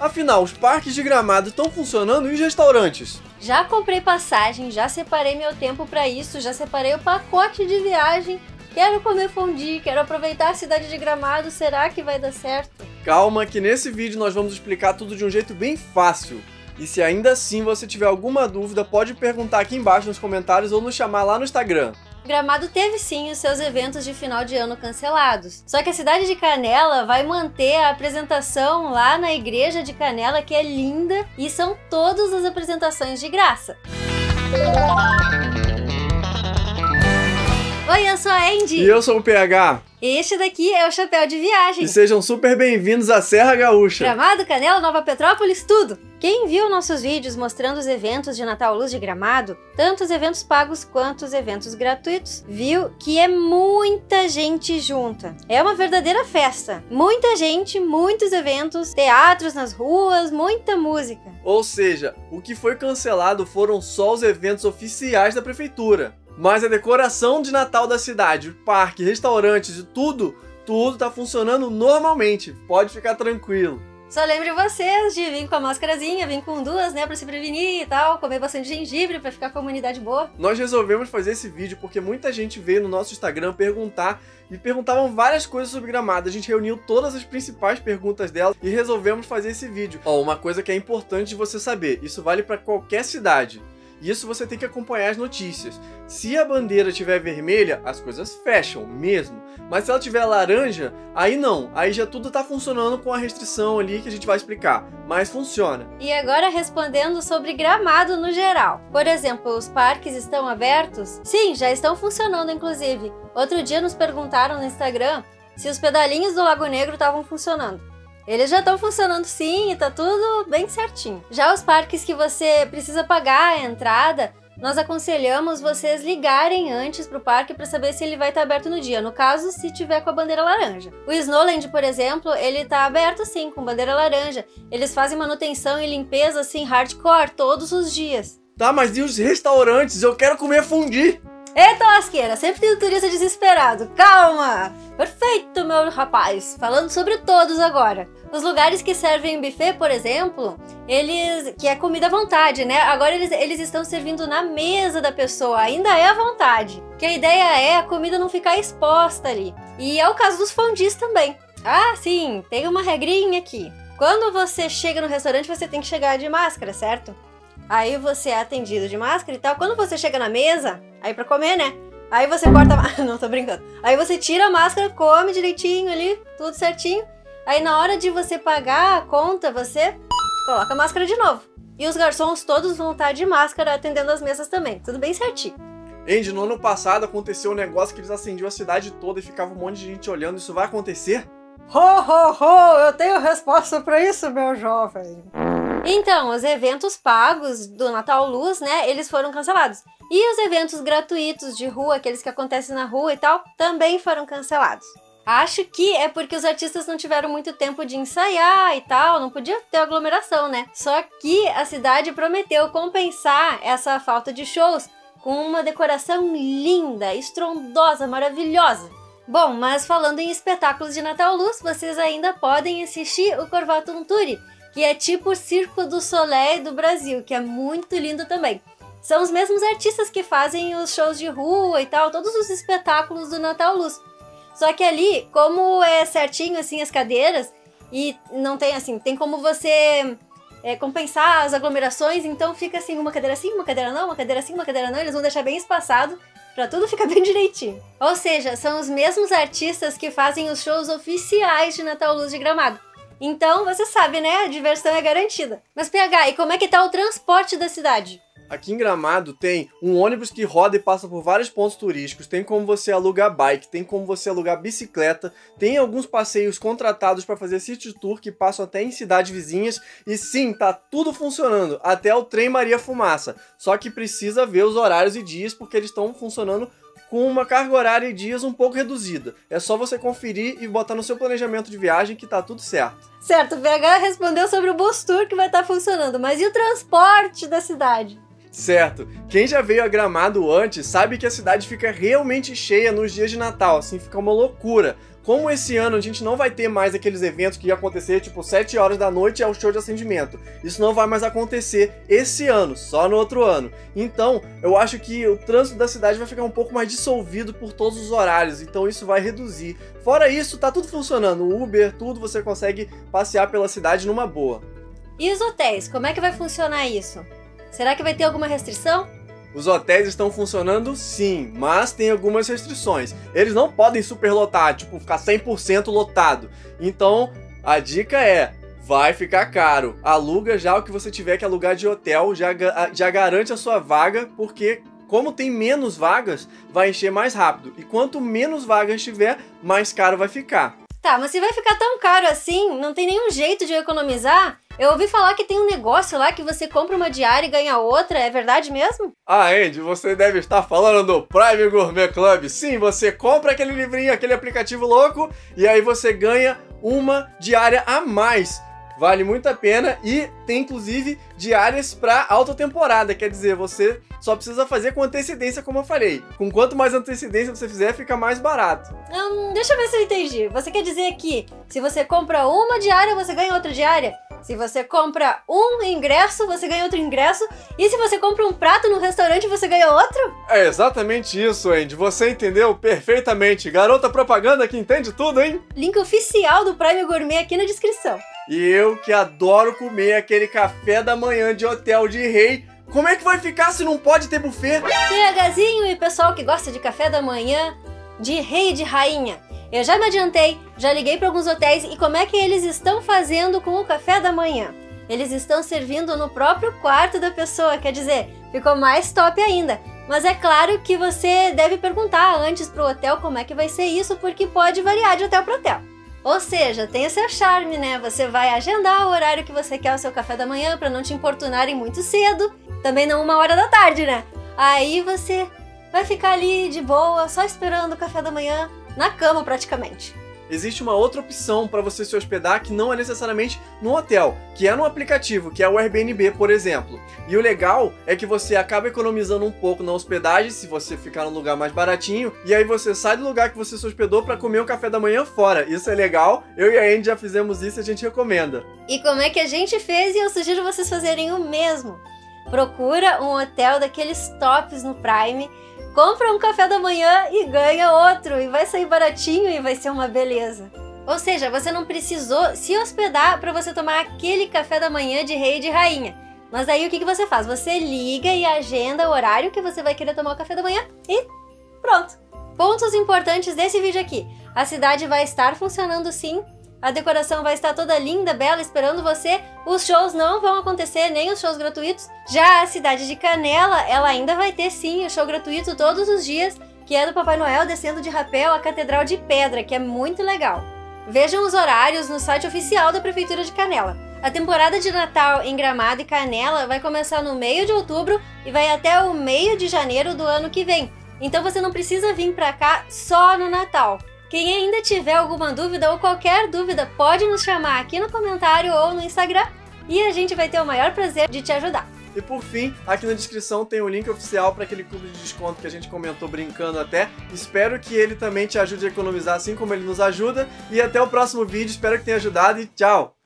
Afinal, os parques de Gramado estão funcionando e os restaurantes? Já comprei passagem, já separei meu tempo para isso, já separei o pacote de viagem. Quero comer fondue, quero aproveitar a cidade de Gramado, será que vai dar certo? Calma que nesse vídeo nós vamos explicar tudo de um jeito bem fácil. E se ainda assim você tiver alguma dúvida, pode perguntar aqui embaixo nos comentários ou nos chamar lá no Instagram. Gramado teve sim os seus eventos de final de ano cancelados. Só que a cidade de Canela vai manter a apresentação lá na igreja de Canela, que é linda, e são todas as apresentações de graça. Oi, eu sou a Andy. E eu sou o PH. Este daqui é o Chapéu de Viagem. E sejam super bem-vindos à Serra Gaúcha. Gramado, Canela, Nova Petrópolis, tudo. Quem viu nossos vídeos mostrando os eventos de Natal Luz de Gramado, tanto os eventos pagos quanto os eventos gratuitos, viu que é muita gente junta. É uma verdadeira festa. Muita gente, muitos eventos, teatros nas ruas, muita música. Ou seja, o que foi cancelado foram só os eventos oficiais da prefeitura. Mas a decoração de Natal da cidade, o parque, restaurantes e tudo tá funcionando normalmente. Pode ficar tranquilo. Só lembre vocês de vir com a máscarazinha, vir com duas, né, pra se prevenir e tal, comer bastante gengibre pra ficar com a imunidade boa. Nós resolvemos fazer esse vídeo porque muita gente veio no nosso Instagram perguntar e perguntavam várias coisas sobre Gramado. A gente reuniu todas as principais perguntas dela e resolvemos fazer esse vídeo. Ó, uma coisa que é importante de você saber, isso vale pra qualquer cidade. Isso você tem que acompanhar as notícias. Se a bandeira estiver vermelha, as coisas fecham mesmo. Mas se ela estiver laranja, aí não. Aí já tudo tá funcionando com a restrição ali que a gente vai explicar. Mas funciona. E agora respondendo sobre Gramado no geral. Por exemplo, os parques estão abertos? Sim, já estão funcionando inclusive. Outro dia nos perguntaram no Instagram se os pedalinhos do Lago Negro estavam funcionando. Eles já estão funcionando sim e tá tudo bem certinho. Já os parques que você precisa pagar a entrada, nós aconselhamos vocês ligarem antes pro parque para saber se ele vai estar aberto no dia. No caso, se tiver com a bandeira laranja. O Snowland, por exemplo, ele tá aberto sim, com bandeira laranja. Eles fazem manutenção e limpeza assim hardcore todos os dias. Tá, mas e os restaurantes? Eu quero comer fondue! Eita lasqueira, sempre tem um turista desesperado. Calma! Perfeito, meu rapaz. Falando sobre todos agora. Os lugares que servem buffet, por exemplo, que é comida à vontade, né? Agora eles estão servindo na mesa da pessoa, ainda é à vontade. Que a ideia é a comida não ficar exposta ali. E é o caso dos fondues também. Ah, sim, tem uma regrinha aqui. Quando você chega no restaurante, você tem que chegar de máscara, certo? Aí você é atendido de máscara e tal. Quando você chega na mesa, aí pra comer, né? Aí você corta a... Não, tô brincando. Aí você tira a máscara, come direitinho ali, tudo certinho. Aí na hora de você pagar a conta, você coloca a máscara de novo. E os garçons todos vão estar de máscara atendendo as mesas também. Tudo bem certinho. Andy, no ano passado aconteceu um negócio que eles acendiam a cidade toda e ficava um monte de gente olhando. Isso vai acontecer? Ho, ho, ho! Eu tenho resposta pra isso, meu jovem. Então, os eventos pagos do Natal Luz, né, eles foram cancelados. E os eventos gratuitos de rua, aqueles que acontecem na rua e tal, também foram cancelados. Acho que é porque os artistas não tiveram muito tempo de ensaiar e tal, não podia ter aglomeração, né? Só que a cidade prometeu compensar essa falta de shows com uma decoração linda, estrondosa, maravilhosa. Bom, mas falando em espetáculos de Natal Luz, vocês ainda podem assistir o Corvatum Tour, que é tipo o Circo du Soleil do Brasil, que é muito lindo também. São os mesmos artistas que fazem os shows de rua e tal, todos os espetáculos do Natal Luz. Só que ali, como é certinho assim as cadeiras, e não tem assim, tem como você compensar as aglomerações, então fica assim, uma cadeira assim, uma cadeira não, uma cadeira assim, uma cadeira não, eles vão deixar bem espaçado pra tudo ficar bem direitinho. Ou seja, são os mesmos artistas que fazem os shows oficiais de Natal Luz de Gramado. Então, você sabe, né? A diversão é garantida. Mas, PH, e como é que tá o transporte da cidade? Aqui em Gramado tem um ônibus que roda e passa por vários pontos turísticos, tem como você alugar bike, tem como você alugar bicicleta, tem alguns passeios contratados para fazer city tour que passam até em cidades vizinhas e sim, tá tudo funcionando, até o trem Maria Fumaça, só que precisa ver os horários e dias porque eles estão funcionando com uma carga horária e dias um pouco reduzida. É só você conferir e botar no seu planejamento de viagem que tá tudo certo. Certo, o PH respondeu sobre o bus tour que vai estar funcionando, mas e o transporte da cidade? Certo, quem já veio a Gramado antes sabe que a cidade fica realmente cheia nos dias de Natal, assim, fica uma loucura. como esse ano a gente não vai ter mais aqueles eventos que ia acontecer, tipo, 7 horas da noite é o show de acendimento. Isso não vai mais acontecer esse ano, só no outro ano. Então, eu acho que o trânsito da cidade vai ficar um pouco mais dissolvido por todos os horários, então isso vai reduzir. Fora isso, tá tudo funcionando, o Uber, tudo, você consegue passear pela cidade numa boa. E os hotéis, como é que vai funcionar isso? Será que vai ter alguma restrição? Os hotéis estão funcionando sim, mas tem algumas restrições. Eles não podem superlotar, tipo, ficar 100% lotado. Então, a dica é, vai ficar caro. Aluga já o que você tiver que alugar de hotel, já garante a sua vaga, porque como tem menos vagas, vai encher mais rápido. E quanto menos vagas tiver, mais caro vai ficar. Tá, mas se vai ficar tão caro assim, não tem nenhum jeito de economizar? Eu ouvi falar que tem um negócio lá que você compra uma diária e ganha outra, é verdade mesmo? Ah, Andy, você deve estar falando do Prime Gourmet Club. Sim, você compra aquele livrinho, aquele aplicativo louco, e aí você ganha uma diária a mais. Vale muito a pena e tem inclusive diárias para alta temporada, quer dizer, você só precisa fazer com antecedência, como eu falei. Com quanto mais antecedência você fizer, fica mais barato. Deixa eu ver se eu entendi. Você quer dizer que se você compra uma diária, você ganha outra diária? Se você compra um ingresso, você ganha outro ingresso. E se você compra um prato no restaurante, você ganha outro? É exatamente isso, Andy. Você entendeu perfeitamente. Garota propaganda que entende tudo, hein? Link oficial do Prime Gourmet aqui na descrição. E eu que adoro comer aquele café da manhã de hotel de rei, como é que vai ficar se não pode ter buffet? PHzinho e pessoal que gosta de café da manhã de rei e de rainha. Eu já me adiantei, já liguei para alguns hotéis e como é que eles estão fazendo com o café da manhã? Eles estão servindo no próprio quarto da pessoa, quer dizer, ficou mais top ainda. Mas é claro que você deve perguntar antes pro hotel como é que vai ser isso, porque pode variar de hotel para hotel. Ou seja, tem o seu charme, né? Você vai agendar o horário que você quer o seu café da manhã para não te importunarem muito cedo, também não 1h da tarde, né? Aí você vai ficar ali de boa, só esperando o café da manhã, na cama praticamente. Existe uma outra opção para você se hospedar que não é necessariamente no hotel, que é no aplicativo, que é o Airbnb, por exemplo. E o legal é que você acaba economizando um pouco na hospedagem, se você ficar num lugar mais baratinho, e aí você sai do lugar que você se hospedou para comer o café da manhã fora. Isso é legal, eu e a Andy já fizemos isso e a gente recomenda. E como é que a gente fez e eu sugiro vocês fazerem o mesmo. Procura um hotel daqueles tops no Prime, compra um café da manhã e ganha outro, e vai sair baratinho e vai ser uma beleza. Ou seja, você não precisou se hospedar para você tomar aquele café da manhã de rei e de rainha. Mas aí o que você faz? Você liga e agenda o horário que você vai querer tomar o café da manhã e pronto. Pontos importantes desse vídeo aqui. A cidade vai estar funcionando sim. A decoração vai estar toda linda, bela, esperando você. Os shows não vão acontecer, nem os shows gratuitos. Já a cidade de Canela, ela ainda vai ter sim o show gratuito todos os dias, que é do Papai Noel descendo de rapel à Catedral de Pedra, que é muito legal. Vejam os horários no site oficial da Prefeitura de Canela. A temporada de Natal em Gramado e Canela vai começar no meio de outubro e vai até o meio de janeiro do ano que vem. Então você não precisa vir pra cá só no Natal. Quem ainda tiver alguma dúvida ou qualquer dúvida, pode nos chamar aqui no comentário ou no Instagram e a gente vai ter o maior prazer de te ajudar. E por fim, aqui na descrição tem o link oficial para aquele clube de desconto que a gente comentou brincando até. Espero que ele também te ajude a economizar assim como ele nos ajuda. E até o próximo vídeo, espero que tenha ajudado e tchau!